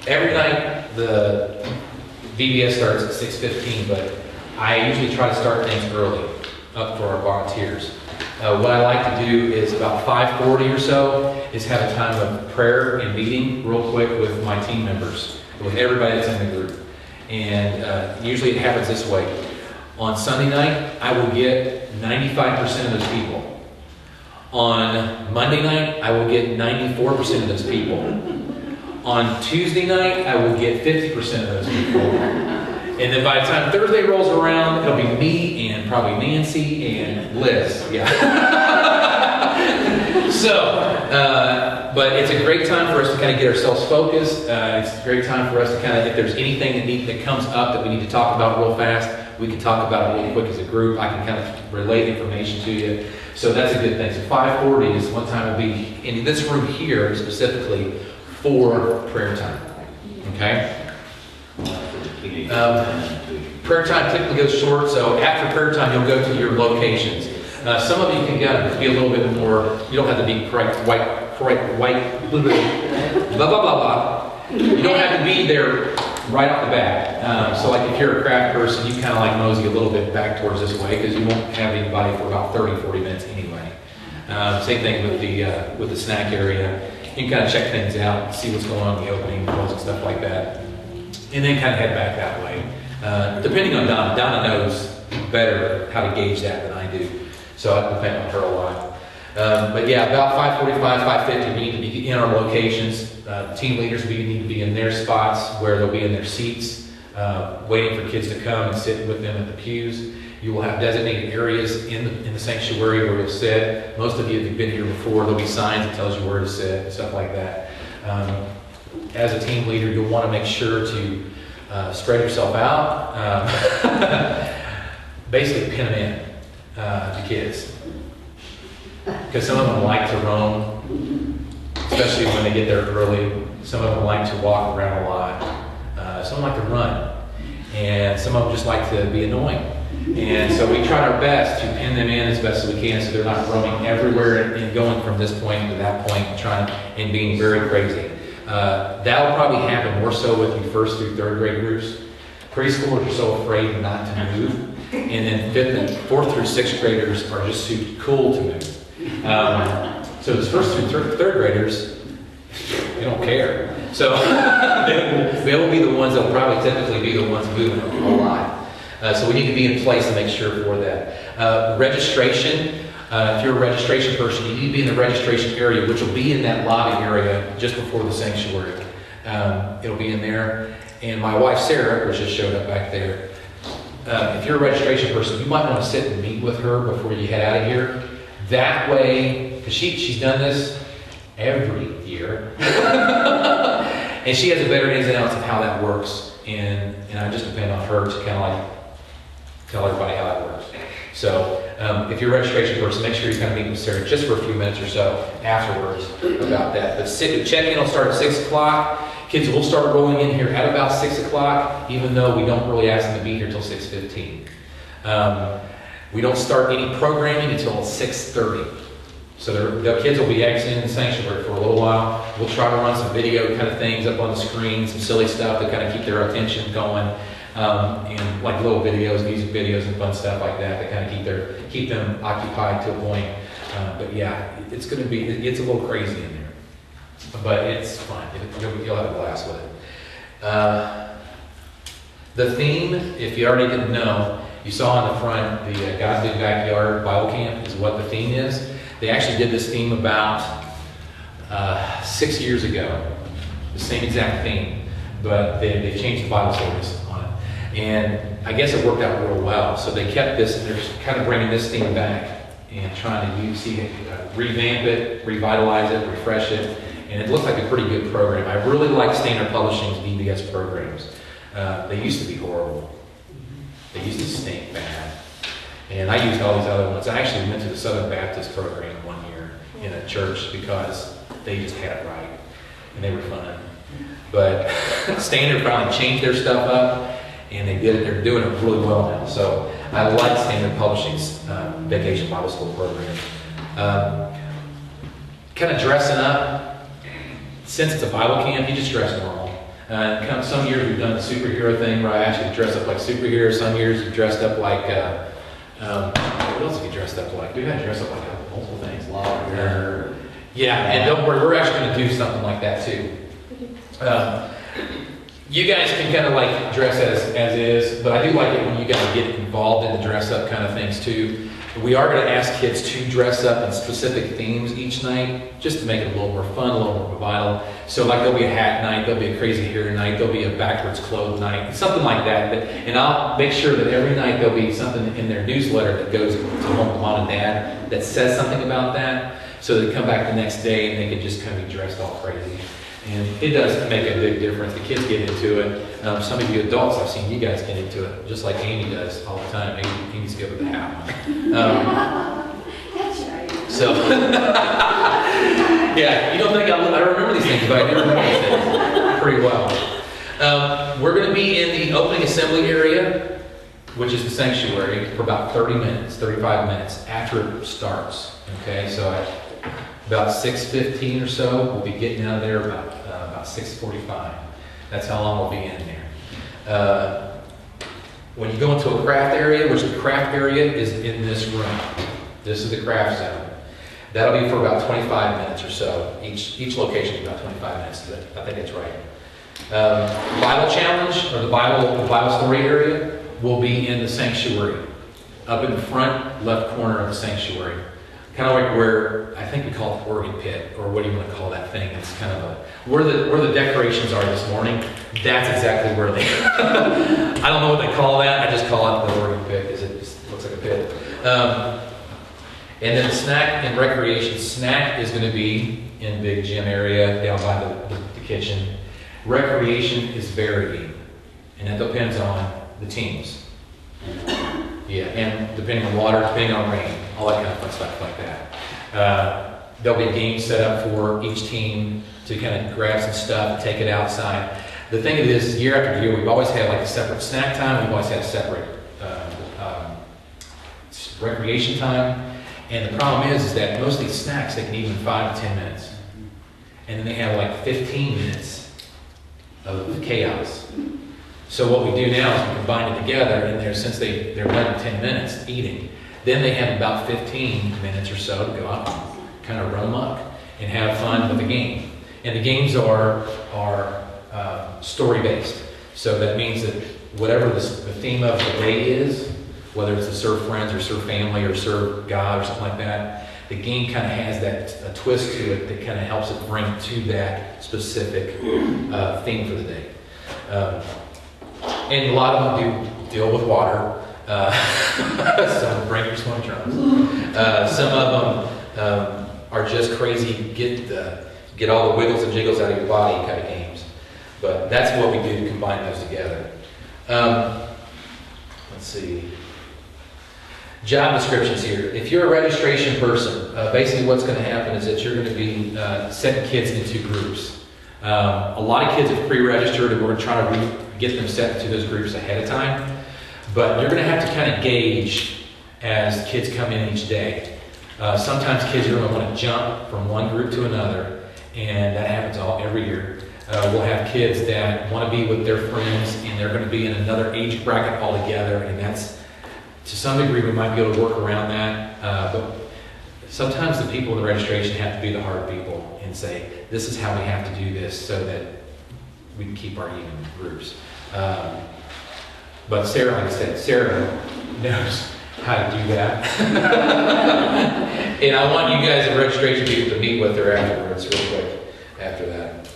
every night the VBS starts at 6:15, but I usually try to start things early, up for our volunteers. What I like to do is about 5:40 or so is have a time of prayer and meeting real quick with my team members, with everybody that's in the group. And usually it happens this way. On Sunday night, I will get 95% of those people. On Monday night, I will get 94% of those people. On Tuesday night, I will get 50% of those people. And then by the time Thursday rolls around, it'll be me and probably Nancy and Liz. Yeah. But it's a great time for us to kind of get ourselves focused. It's a great time for us to kind of, if there's anything that comes up that we need to talk about real fast, we can talk about it real quick as a group. I can kind of relay information to you. So that's a good thing. So 5:40 is one time we'll be in this room here specifically for prayer time. Okay? Prayer time typically goes short, so after prayer time you'll go to your locations. Some of you can be a little bit more, you don't have to be correct, white, blah, blah, blah, blah. You don't have to be there right off the bat. So like if you're a craft person, you kind of like mosey a little bit back towards this way because you won't have anybody for about 30-40 minutes anyway. Same thing with the snack area. You can kind of check things out, see what's going on in the opening, closing, stuff like that. And then kind of head back that way. Depending on Donna. Donna knows better how to gauge that than I do. So I depend on her a lot. But yeah, about 5:45, 5:50, we need to be in our locations. Team leaders, we need to be in their spots where they'll be in their seats, waiting for kids to come and sit with them at the pews. You will have designated areas in the sanctuary where you'll sit. Most of you, if you've been here before, there'll be signs that tells you where to sit and stuff like that. As a team leader, you'll want to make sure to spread yourself out. Basically, pin them in, the kids. Because some of them like to roam, especially when they get there early. Some of them like to walk around a lot. Some like to run. And some of them just like to be annoying. And so we try our best to pin them in as best as we can so they're not roaming everywhere and going from this point to that point and being very crazy. That'll probably happen more so with you 1st through 3rd grade groups. Preschoolers are so afraid not to move. And then 5th and 4th through 6th graders are just too cool to move. So the 1st through 3rd graders, they don't care. So they will be the ones that will probably typically be the ones moving a lot. So we need to be in place to make sure for that. Registration. If you're a registration person, you need to be in the registration area, which will be in that lobby area just before the sanctuary. It'll be in there. And my wife, Sarah, which just showed up back there, if you're a registration person, you might want to sit and meet with her before you head out of here. That way, because she's done this every year. And she has a better ins and outs of how that works. And I just depend on her to kind of like tell everybody how that works. So if you're a registration person, make sure you kind of meet with Sarah just for a few minutes or so afterwards about that. But check-in will start at 6 o'clock. Kids will start rolling in here at about 6 o'clock, even though we don't really ask them to be here until 6:15. We don't start any programming until 6:30. So the kids will be exiting the sanctuary for a little while. We'll try to run some video kind of things up on the screen, some silly stuff to kind of keep their attention going. And like little videos, music videos and fun stuff like that kind of keep them occupied to a point. But yeah, it's a little crazy in there, but it's fun. You'll have a blast with it. The theme, if you already didn't know, you saw on the front, the God's Big Backyard Bible Camp is what the theme is. They actually did this theme about 6 years ago, the same exact theme, but they changed the Bible stories on it. And I guess it worked out real well. So they kept this, and they're kind of bringing this theme back and trying to revamp it, revitalize it, refresh it. And it looks like a pretty good program. I really like Standard Publishing's VBS programs. They used to be horrible. They used to stink bad. And I used all these other ones. I actually went to the Southern Baptist program one year in a church because they just had it right. And they were fun. But Standard finally changed their stuff up, and they're doing it really well now. So I like Standard Publishing's Vacation Bible School program. Kind of dressing up. Since it's a Bible camp, you just dress normal. Some years we've done the superhero thing where I ask you to dress up like superheroes. Some years you've dressed up like, what else have you dressed up like? We've had to dress up like multiple things. Yeah, and don't worry, we're actually going to do something like that too. You guys can kind of like dress as is, but I do like it when you guys get involved in the dress up kind of things too. We are going to ask kids to dress up in specific themes each night, just to make it a little more fun, a little more vital. So like there'll be a hat night, there'll be a crazy hair night, there'll be a backwards clothes night, something like that. And I'll make sure that every night there'll be something in their newsletter that goes to home with mom and dad that says something about that, so they come back the next day and they can just kind of be dressed all crazy. And it does make a big difference. The kids get into it. Some of you adults, I've seen you guys get into it, just like Amy does all the time. Amy's good with the hat on. So, yeah, you don't think I remember these things, but I do remember these things pretty well. We're going to be in the opening assembly area, which is the sanctuary, for about 30 minutes, 35 minutes after it starts. Okay, so at about 6:15 or so, we'll be getting out of there about 6:45. That's how long we'll be in there. When you go into a craft area, which the craft area is in this room. This is the craft zone. That'll be for about 25 minutes or so. Each location is about 25 minutes. I think that's right. Bible challenge, or the Bible story area, will be in the sanctuary, up in the front left corner of the sanctuary. Kind of like where, I think we call it the organ pit, or what do you want to call that thing? It's kind of where the decorations are this morning. That's exactly where they I don't know what they call that. I just call it the organ pit because it just looks like a pit. And then the snack and recreation. Snack is going to be in big gym area down by the kitchen. Recreation is varying, and that depends on the teams. Yeah, and depending on water, depending on rain, all that kind of fun stuff like that. There'll be games set up for each team to kind of grab some stuff and take it outside. The thing is, year after year, we've always had like a separate snack time. We've always had a separate recreation time. And the problem is that most of these snacks, they can eat in 5 to 10 minutes. And then they have like 15 minutes of chaos. So what we do now is we combine it together, and since they're done in 10 minutes eating, then they have about 15 minutes or so to go out and kind of run amok and have fun with the game. And the games are story-based. So that means that whatever the theme of the day is, whether it's to serve friends or serve family or serve God or something like that, the game kind of has a twist to it that kind of helps it bring to that specific theme for the day. And a lot of them do deal with water. Some bring your swim trunks. Some of them are just crazy, get all the wiggles and jiggles out of your body kind of games. But that's what we do to combine those together. Let's see. Job descriptions here. If you're a registration person, basically what's going to happen is that you're going to be setting kids into groups. A lot of kids have pre-registered, and we're trying to get them set into those groups ahead of time. But you're going to have to kind of gauge as kids come in each day. Sometimes kids are going to want to jump from one group to another, and that happens every year. We'll have kids that want to be with their friends, and they're going to be in another age bracket altogether, and that's, to some degree, we might be able to work around that. But sometimes the people in the registration have to be the hard people and say, this is how we have to do this so that we can keep our even groups. But Sarah, like I said, Sarah knows how to do that. And I want you guys in registration people to meet with her afterwards, real quick, after that.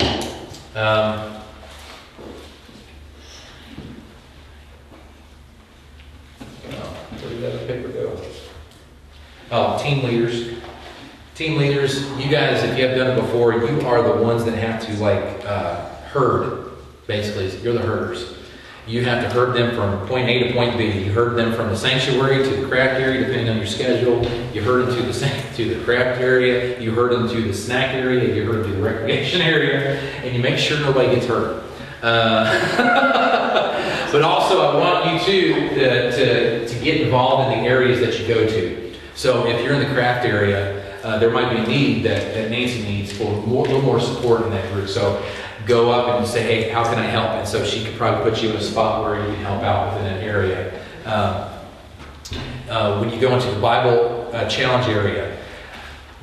Where did that paper go? Oh, team leaders. Team leaders, you guys, if you have done it before, you are the ones that have to herd, basically. You're the herders. You have to herd them from point A to point B. You herd them from the sanctuary to the craft area, depending on your schedule. You herd them to the craft area. You herd them to the snack area. You herd them to the recreation area. And you make sure nobody gets hurt. But also, I want you to get involved in the areas that you go to. So if you're in the craft area, there might be a need that Nancy needs for a little more support in that group. So go up and say, hey, how can I help? And so she could probably put you in a spot where you can help out within that area. When you go into the Bible challenge area,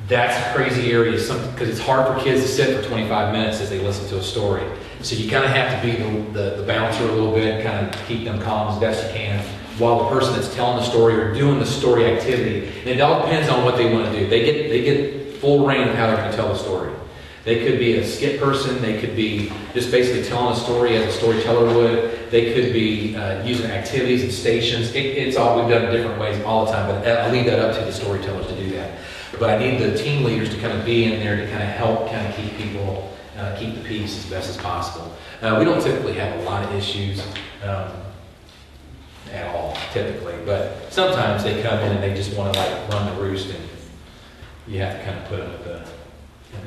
that's a crazy area because it's hard for kids to sit for 25 minutes as they listen to a story. So you kind of have to be the bouncer a little bit, kind of keep them calm as best you can, while the person that's telling the story or doing the story activity. And it all depends on what they want to do. They get full reign of how they're going to tell the story. They could be a skit person. They could be just basically telling a story as a storyteller would. They could be using activities and stations. It's all, we've done it different ways all the time, but I leave that up to the storytellers to do that. But I need the team leaders to kind of be in there to kind of help kind of keep people, keep the peace as best as possible. We don't typically have a lot of issues at all, typically, but sometimes they come in and they just want to like run the roost, and you have to kind of put them at the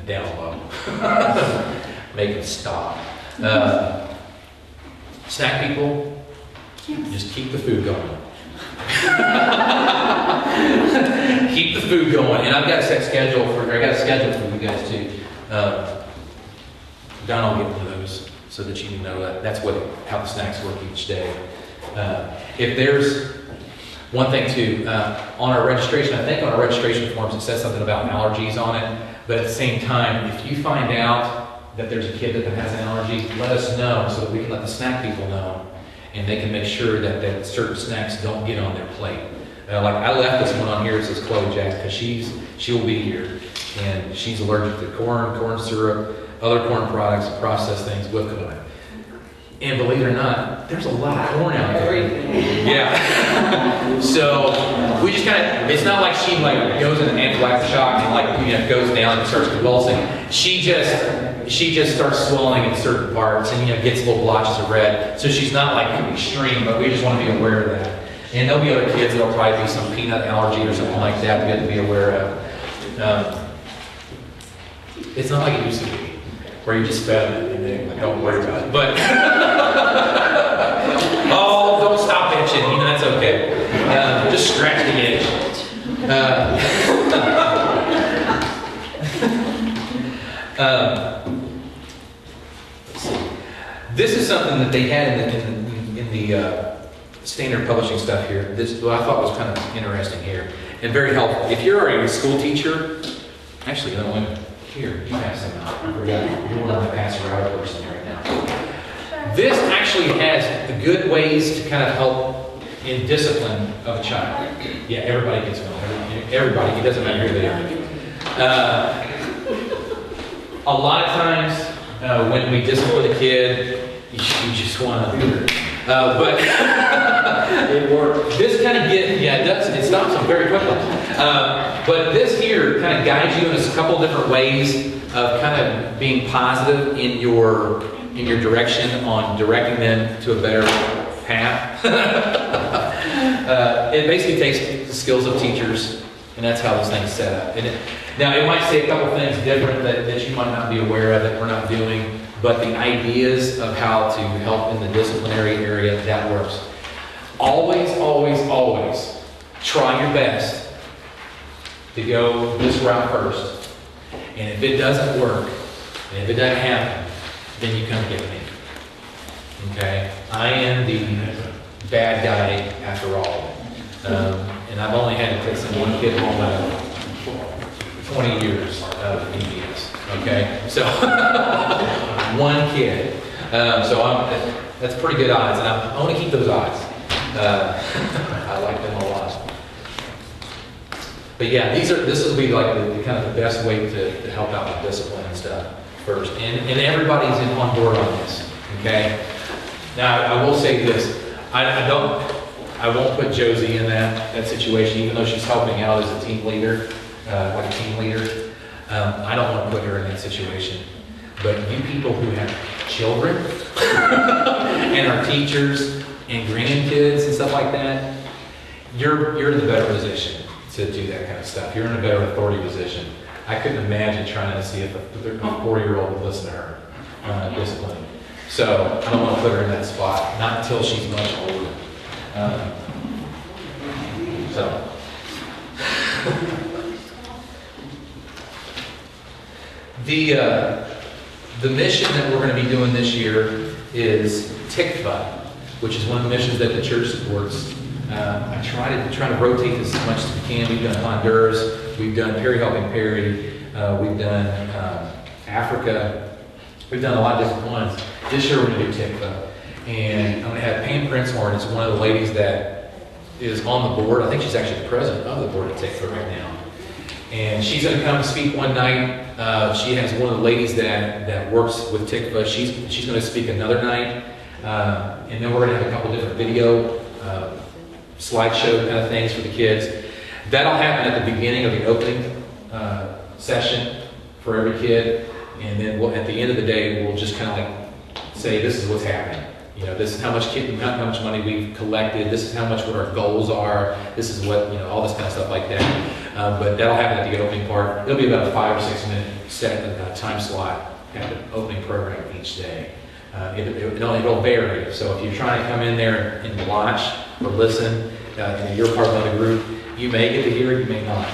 down low. Make them stop. Snack people, just keep the food going. Keep the food going. And I've got a set schedule for you guys too. Don will get one of those so that you know that's how the snacks work each day. If there's one thing too, on our registration, I think on our registration forms it says something about allergies on it. But at the same time, if you find out that there's a kid that has an allergy, let us know so that we can let the snack people know, and they can make sure that certain snacks don't get on their plate. Like I left this one on here, it says Chloe Jack, because she'll be here, and she's allergic to corn syrup, other corn products, processed things with corn. And believe it or not, there's a lot of corn out there. Yeah. So we just kind of, it's not like she like goes in an anaphylactic shock and like goes down and starts convulsing. She just starts swelling in certain parts and gets little blotches of red. So she's not like extreme, but we just want to be aware of that. And there'll be other kids that'll probably be some peanut allergy or something like that we have to be aware of. It's not like it used to be, where you just fed them and they like, don't worry about it. But oh, don't stop itching. That's okay. Just scratch the itch. This is something that they had in the standard publishing stuff here. This what I thought was kind of interesting here and very helpful. If you're a school teacher, actually, here, you have some. I forgot. You're one of the pastor hour person right now. This actually has the good ways to kind of help in discipline of a child. Yeah, everybody gets one. Everybody. It doesn't matter who they are. A lot of times when we discipline a kid, you just want to. But it works. This kind of it does. It stops them very quickly. But this here kind of guides you in a couple different ways of kind of being positive in your direction on directing them to a better path. It basically takes the skills of teachers, and that's how this thing's set up. Now, it might say a couple things different that you might not be aware of that we're not doing, but the ideas of how to help in the disciplinary area, that works. Always, always, always try your best to go this route first. And if it doesn't work, and if it doesn't happen, then you come get me. Okay? I am the bad guy after all. And I've only had to take some one kid home out of 20 years of VBS. Okay? So, one kid. So that's pretty good odds, and I want to keep those odds. I like them a lot. But yeah, this will be like the kind of the best way to help out with discipline and stuff first. And everybody's on board on this. Okay? Now I will say this. I won't put Josie in that situation, even though she's helping out as a team leader, like a team leader. I don't want to put her in that situation. But you people who have children and are teachers and grandkids and stuff like that, you're in the better position to do that kind of stuff. You're in a better authority position. I couldn't imagine trying to see if a 4-year-old would listen to her discipline. So I don't want to put her in that spot, not until she's much older. The mission that we're going to be doing this year is Tikva, which is one of the missions that the church supports. I try to rotate this as much as we can. We've done Honduras, we've done Perry Helping Perry, we've done Africa. We've done a lot of different ones. This year we're going to do Tikva. And I'm going to have Pam Princehorn, is one of the ladies that is on the board. I think she's actually the president of the board at Tikva right now. And she's going to come speak one night. She has one of the ladies that works with Tikva. She's going to speak another night. And then we're going to have a couple different video slideshow kind of things for the kids. That'll happen at the beginning of the opening session for every kid. And then at the end of the day, we'll just kind of like say, this is what's happening. You know, this is how much money we've collected. This is what our goals are. This is what, all this kind of stuff like that. But that'll happen at the opening part. It'll be about a 5 or 6 minute time slot at the opening program each day. It'll vary. So if you're trying to come in there and watch or listen, and you're part of the group, you may get to hear it, you may not.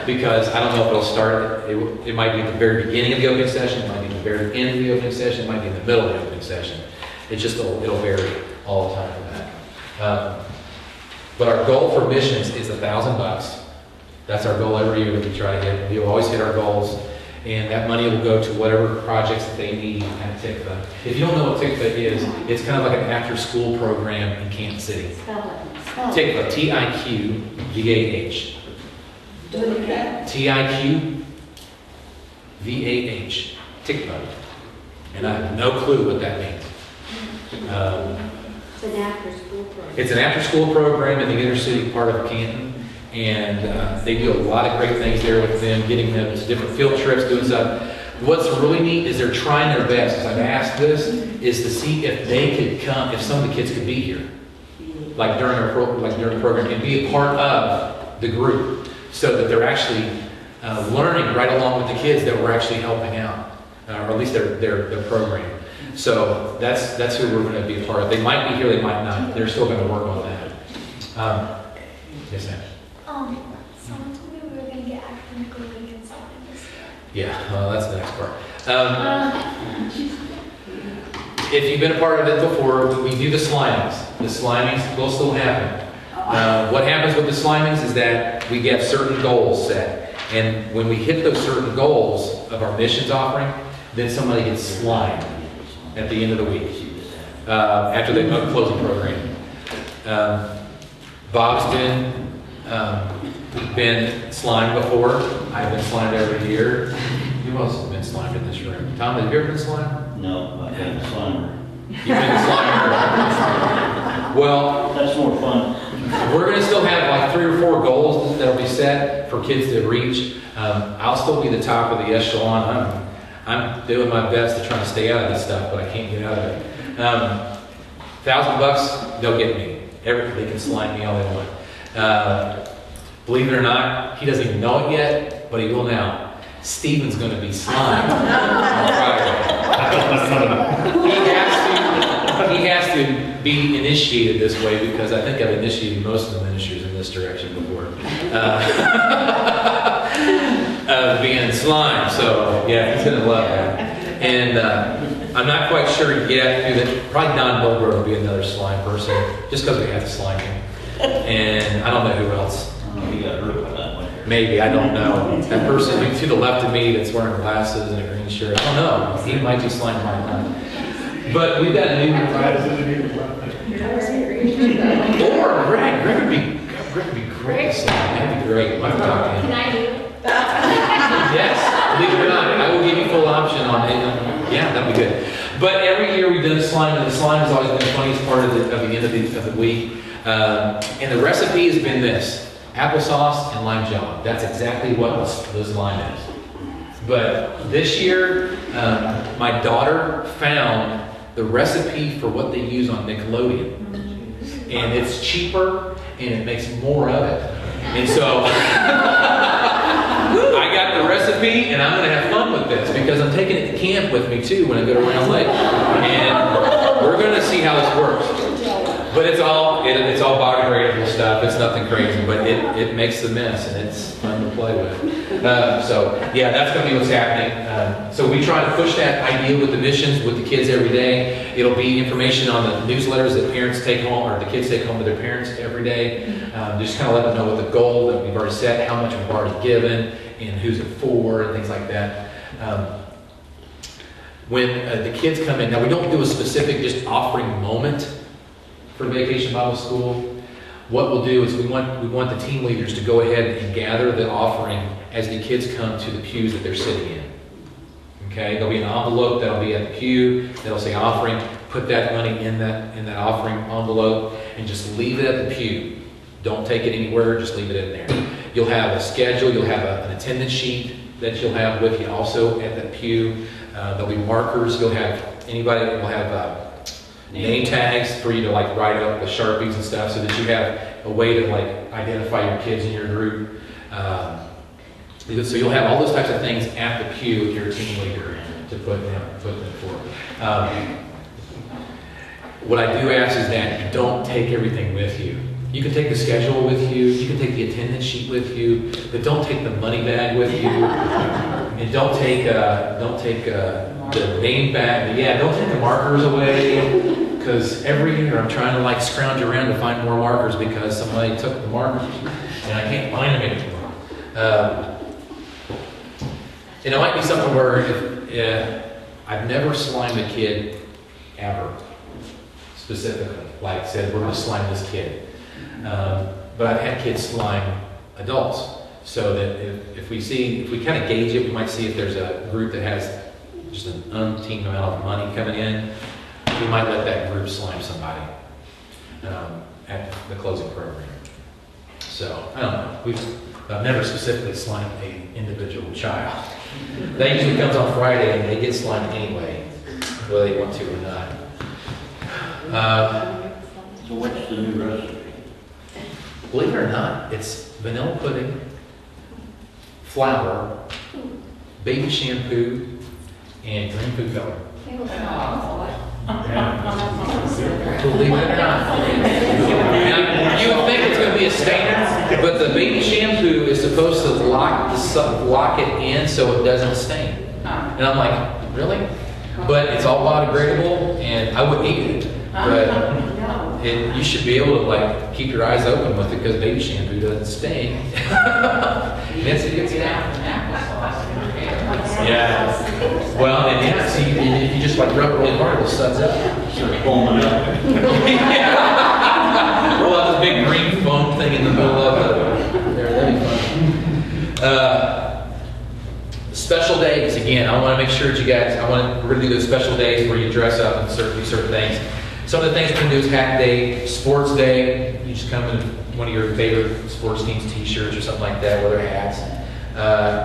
Because I don't know if it'll start, it might be at the very beginning of the opening session, it might be at the very end of the opening session, it might be in the middle of the opening session. It'll vary all the time for that. But our goal for missions is $1,000. That's our goal every year that we try to hit. We'll always hit our goals. And that money will go to whatever projects that they need at Tikva. If you don't know what Tikva is, it's kind of like an after-school program in Kansas City. Tikva, T-I-Q-V-A-H. T-I-Q-V-A-H. Tikva. And I have no clue what that means. It's an after-school program. It's an after-school program in the inner city part of Canton. And they do a lot of great things there with them, getting them to different field trips, doing stuff. What's really neat is they're trying their best, because I've asked this, is to see if they could come, if some of the kids could be here, like during the program, and be a part of the group, so that they're actually learning right along with the kids that we're actually helping out, or at least their program. So that's who we're going to be a part of. They might be here, they might not. They're still going to work on that. Yes, ma'am. Someone told me we were going to get academically weak and stuff this year. Yeah, well, that's the next part. If you've been a part of it before, we do the slimings. The slimings will still happen. What happens with the slimings is that we get certain goals set. And when we hit those certain goals of our missions offering, then somebody gets slimed at the end of the week, after the closing program. Bob's been slimed before. I've been slimed every year. Who else has been slimed in this room? Tom, have you ever been slimed? No, I've been a slimer. You've been a slimer. Well, That's more fun. we're going to still have like 3 or 4 goals that'll be set for kids to reach. I'll still be the top of the echelon. I'm doing my best to try to stay out of this stuff, but I can't get out of it. $1,000, they'll get me. They can slime me all they want. Believe it or not, he doesn't even know it yet, but he will now. Steven's going to be slimed on Friday. He has to be initiated this way, because I think I've initiated most of the ministries in this direction before. Being slimed, so yeah, he's going to love that. And I'm not quite sure yet. Probably Don Bilbro will be another slime person, just because we have to slime him. And I don't know who else. You got hurt by that one. Maybe, I don't know. That person to the left of me that's wearing glasses and a green shirt, I don't know. He might be slimed by now. But we've got a new... Or Greg. Greg would be great slime. That'd be great. I'll talk to him. Can I do? Yes, believe it or not, I will give you full option on it. Yeah, that'd be good. But every year we've done a slime, and the slime has always been the funniest part of the end of the week. And the recipe has been this: applesauce and lime jelly. That's exactly what the slime is. But this year, my daughter found the recipe for what they use on Nickelodeon. And it's cheaper, and it makes more of it. And so... I got the recipe, and I'm going to have fun with this, because I'm taking it to camp with me too when I go to Round Lake, and we're going to see how this works. But it's all biodegradable stuff. It's nothing crazy, but it makes the mess, and it's fun to to play with. So yeah, that's going to be what's happening. So we try to push that idea with the missions with the kids every day. It'll be information on the newsletters that parents take home, or the kids take home to their parents every day. Just kind of let them know what the goal that we've already set, how much we've already given, and who's it for, and things like that. When the kids come in, now we don't do a specific just offering moment for Vacation Bible School. What we'll do is we want the team leaders to go ahead and gather the offering as the kids come to the pews that they're sitting in. Okay, there'll be an envelope that'll be at the pew that'll say offering. Put that money in that offering envelope and just leave it at the pew. Don't take it anywhere, just leave it in there. You'll have a schedule, you'll have an attendance sheet that you'll have with you also at that pew. There'll be markers, anybody will have name tags for you to like write up with Sharpies and stuff so that you have a way to like identify your kids in your group. So you'll have all those types of things at the pew if you're a team leader to put them for. What I do ask is that you don't take everything with you. You can take the schedule with you, you can take the attendance sheet with you, but don't take the money bag with you, and don't take the name bag. Yeah, don't take the markers away, because every year I'm trying to like scrounge around to find more markers because somebody took the markers and I can't find them anymore. And it might be something where I've never slimed a kid ever, specifically. Like said, we're going to slime this kid. But I've had kids slime adults, so that if we kind of gauge it, we might see if there's a group that has just an umpteen amount of money coming in, we might let that group slime somebody at the closing program. So, I don't know. I've never specifically slimed an individual child. That usually comes on Friday and they get slimed anyway, whether they want to or not. So what's the new recipe? Believe it or not, it's vanilla pudding, flour, baby shampoo, and green food color. Believe it or not. Now, you would think it's going to be a standard, but the baby shampoo is supposed to lock it in so it doesn't stain. And I'm like, really? But it's all biodegradable, and I wouldn't eat it. But you should be able to like keep your eyes open with it because baby shampoo doesn't stain. Nancy gets it out. Yeah. Well, and yeah, see, if you just like rub it really hard, it'll suds up. Foaming up. Roll out this big green foam thing in the middle of it. That'd be fun. Special days, again, I want to make sure that you guys, we're going to do those special days where you dress up and do certain things. Some of the things we can do is Hat Day, Sports Day. You just come in one of your favorite sports teams t-shirts or something like that, whether hats.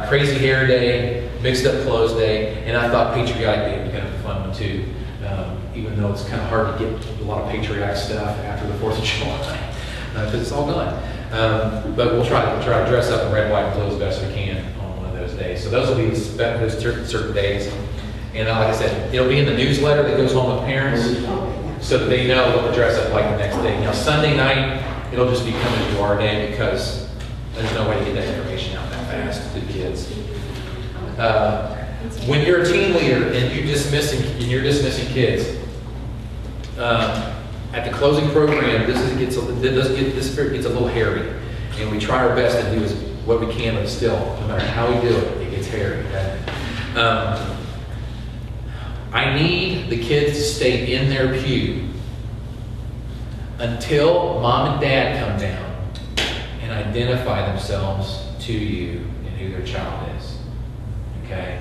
Crazy Hair Day, Mixed Up Clothes Day, and I thought Patriotic Day would be kind of a fun one too, even though it's kind of hard to get a lot of patriotic stuff after the 4th of July, because it's all gone. But we'll try to dress up in red, white, and blue as best we can on one of those days. So those will be those certain days. And like I said, it'll be in the newsletter that goes home with parents, so that they know what to dress up like the next day. Now Sunday night, it'll just be coming to our day because there's no way to get that information out that fast to the kids. When you're a team leader and you're dismissing kids, at the closing program, this gets a little hairy, and we try our best to do what we can, but still, no matter how we do it, it gets hairy. Okay? I need the kids to stay in their pew until mom and dad come down and identify themselves to you and who their child is. Okay?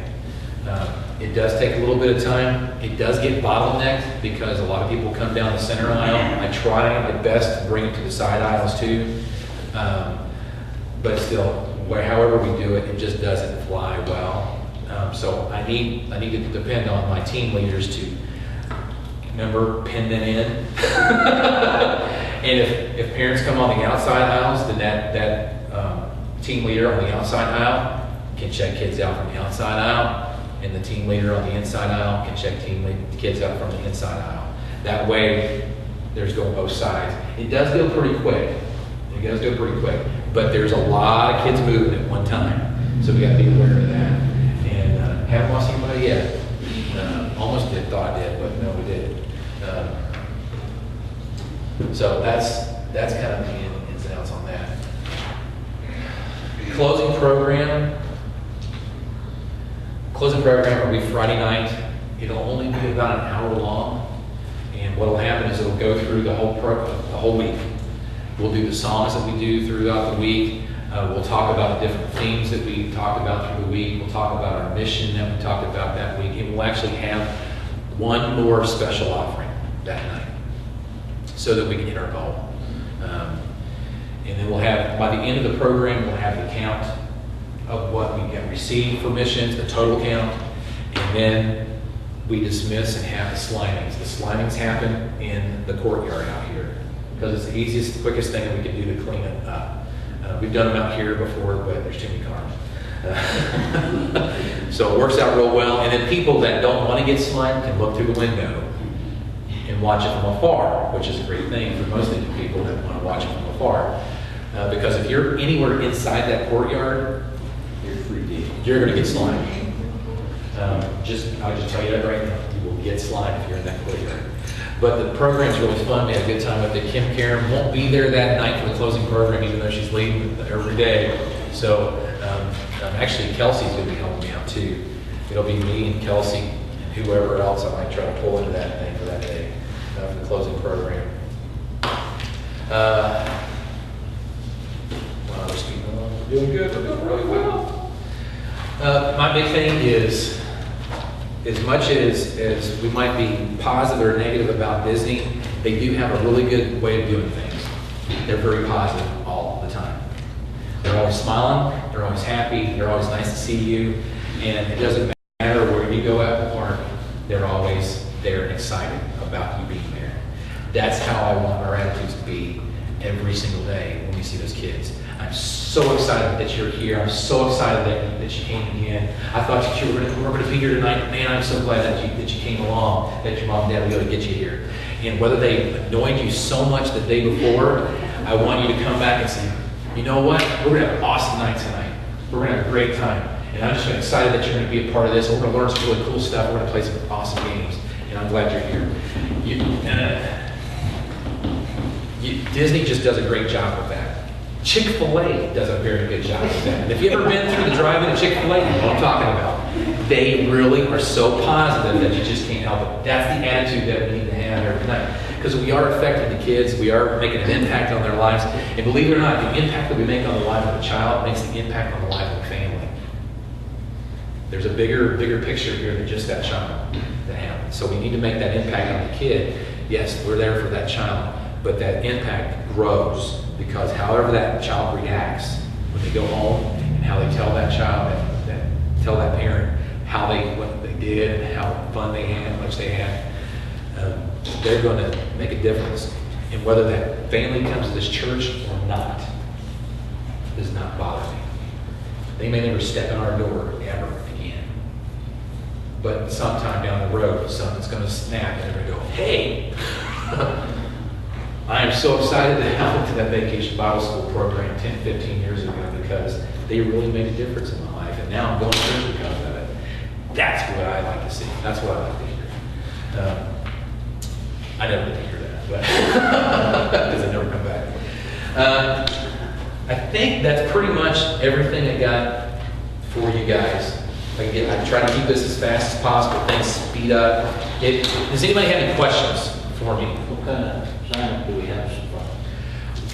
It does take a little bit of time. It does get bottlenecked because a lot of people come down the center aisle. I try my best to bring it to the side aisles too. But still, however we do it, it just doesn't fly well. So I need to depend on my team leaders to pin them in. And if parents come on the outside aisles, then that team leader on the outside aisle can check kids out from the outside aisle, and the team leader on the inside aisle can check kids out from the inside aisle. That way, there's going both sides. It does go pretty quick. but there's a lot of kids moving at one time, so we got to be aware of that. And haven't lost anybody yet. Almost did, thought I did, but no, we did. So that's kind of the ins and outs on that. Closing program will be Friday night. It'll only be about an hour long, and what will happen is it'll go through the whole week. We'll do the songs that we do throughout the week. We'll talk about the different themes that we talked about through the week. We'll talk about our mission that we talked about that week, and we'll actually have one more special offering that night so that we can hit our goal. And then we'll have, by the end of the program, we'll have the count of what we have received for missions, the total count, and then we dismiss and have the slimings. The slimings happen in the courtyard out here because it's the easiest, quickest thing that we can do to clean it up. We've done them out here before, but there's too many cars. So it works out real well. And then people that don't want to get slimed can look through the window and watch it from afar, which is a great thing for most of the people that want to watch it from afar. Because if you're anywhere inside that courtyard, you're going to get slimed. I'll just tell you that right now. You will get slimed if you're in that courtyard. But the program's really fun. We had a good time with it. Kim Karen won't be there that night for the closing program, even though she's leading every day. So actually, Kelsey's going to be helping me out too. It'll be me and Kelsey and whoever else I might try to pull into that thing for that day for the closing program. Wow, we're speaking along. We're doing good. We're doing really well. My big thing is, as much as we might be positive or negative about Disney, they do have a really good way of doing things. They're very positive all the time. They're always smiling, they're always happy, they're always nice to see you, and it doesn't matter where you go at the park, they're always there and excited about you being there. That's how I want our attitudes to be every single day when we see those kids. I'm so excited that you're here. I'm so excited that you came again. I thought that you were going to be here tonight. Man, I'm so glad that you came along, that your mom and dad were able to get you here. And whether they annoyed you so much the day before, I want you to come back and say, you know what? We're going to have an awesome night tonight. We're going to have a great time. And I'm just excited that you're going to be a part of this. We're going to learn some really cool stuff. We're going to play some awesome games. And I'm glad you're here. Disney just does a great job with that. Chick-fil-A does a very good job with that. And if you've ever been through the drive-in at Chick-fil-A, you know what I'm talking about. They really are so positive that you just can't help it. That's the attitude that we need to have every night. Because we are affecting the kids, we are making an impact on their lives. And believe it or not, the impact that we make on the life of a child makes the impact on the life of a family. There's a bigger picture here than just that child that happens. So we need to make that impact on the kid. Yes, we're there for that child, but that impact grows. Because however that child reacts when they go home and how they tell that child, tell that parent what they did and how fun they had, how much they had, they're going to make a difference. And whether that family comes to this church or not does not bother me. They may never step in our door ever again. But sometime down the road, something's going to snap and they're going to go, hey! I am so excited that I went to that vacation Bible school program 10, 15 years ago because they really made a difference in my life. And now I'm going to church because of it. That's what I like to see. That's what I like to hear. I never get to hear that, but because I never come back. I think that's pretty much everything I got for you guys. Again, I try to keep this as fast as possible. Things speed up. Does anybody have any questions for me? What kind of sign do we have so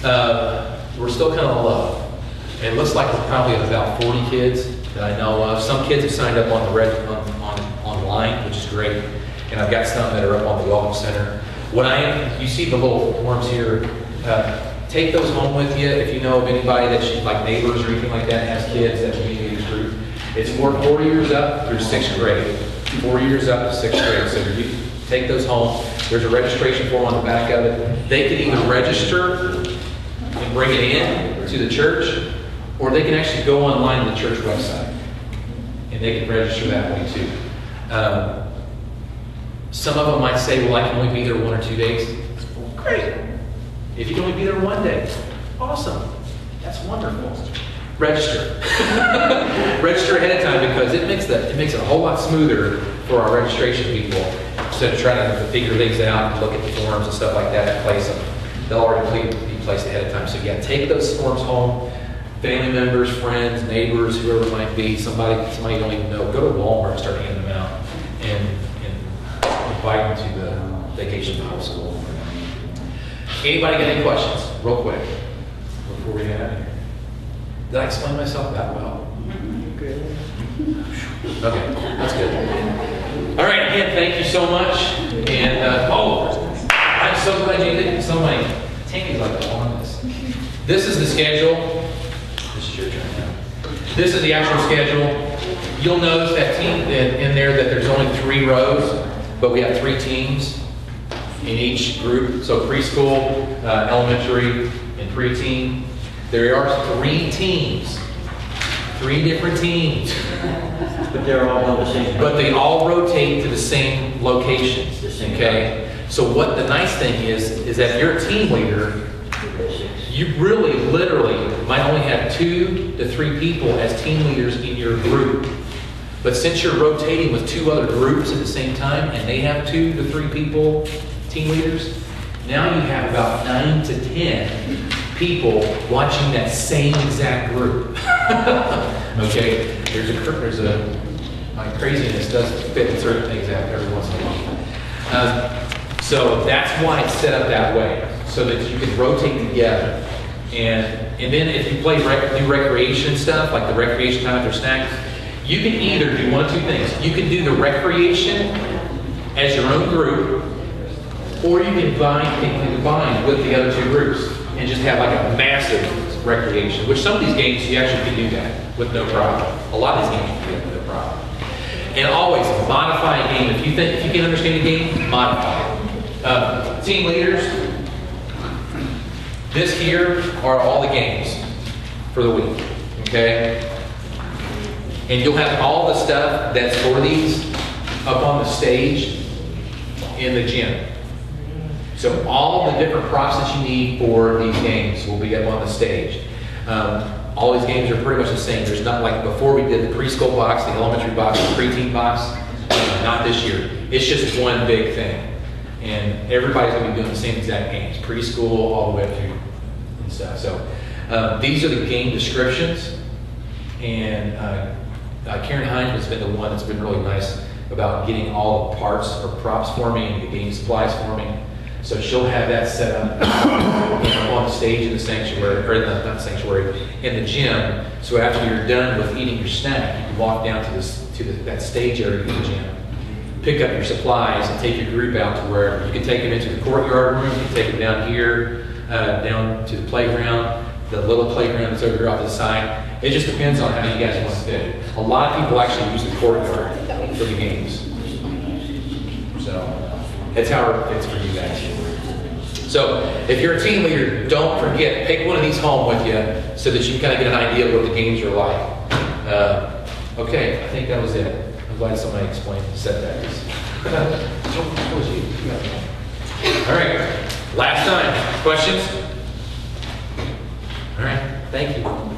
far? We're still kind of low. It looks like we're probably at about 40 kids that I know of. Some kids have signed up on the online, which is great. And I've got some that are up on the Welcome Center. You see the little forms here. Take those home with you. If you know of anybody that like neighbors or anything like that has kids that can be in this group. It's for 4 years up through 6th grade. 4 years up to 6th grade. So you take those home. There's a registration form on the back of it. They can either register and bring it in to the church, or they can actually go online to the church website and they can register that way too. Some of them might say, well, I can only be there 1 or 2 days. Great. If you can only be there 1 day, awesome. That's wonderful. Register. Register ahead of time because it makes it a whole lot smoother for our registration people instead of trying to figure things out and look at the forms and stuff like that and place them. They'll already be placed ahead of time. So yeah, take those forms home. Family members, friends, neighbors, whoever it might be, somebody you don't even know, go to Walmart and start handing them out and invite them to the vacation Bible school. Anybody got any questions, real quick, before we get out of here? Did I explain myself that well? Okay, that's good. All right, again, thank you so much. And, I'm so glad you did so many. Tammy's like on this. This is the schedule. This is your turn now. This is the actual schedule. You'll notice that in there that there's only 3 rows, but we have 3 teams in each group. So preschool, elementary, and preteen. There are 3 teams, 3 different teams. But they're all on the same. But they all rotate to the same locations. The same Okay. So what the nice thing is that if you're a team leader, you really, literally might only have 2 to 3 people as team leaders in your group. But since you're rotating with 2 other groups at the same time, and they have 2 to 3 people, team leaders, now you have about 9 to 10 people watching that same exact group. Okay, there's a my craziness does fit in certain things out every once in a while. So that's why it's set up that way, so that you can rotate together. And then if you play do recreation stuff, like the recreation time after snacks, you can either do one of 2 things. You can do the recreation as your own group, or you can combine with the other 2 groups and just have like a massive recreation, which some of these games you actually can do that with no problem. A lot of these games you can do that with no problem. And always modify a game. If you can understand a game, modify it. Team leaders, this here are all the games for the week, okay? And you'll have all the stuff that's for these up on the stage in the gym. So all the different props that you need for these games will be up on the stage. All these games are pretty much the same. There's not like before we did the preschool box, the elementary box, the preteen box. Not this year. It's just one big thing. And everybody's going to be doing the same exact games, preschool all the way up through and stuff. So these are the game descriptions. And Karen Hine has been the one that's been really nice about getting all the parts or props for me and the game supplies for me. So she'll have that set up on the stage in the sanctuary, or not the sanctuary, in the gym. So after you're done with eating your snack, you can walk down to that stage area in the gym, pick up your supplies, and take your group out to wherever. You can take them into the courtyard room, you can take them down here, down to the playground, the little playground that's over here off to the side. It just depends on how you guys want to fit it. A lot of people actually use the courtyard for the games. So that's how it fits for you guys. So if you're a team leader, don't forget, pick one of these home with you so that you can kind of get an idea of what the games are like. Okay, I think that was it. I'm glad somebody explained the setbacks. So, what was you? All right, last time. Questions? All right, thank you.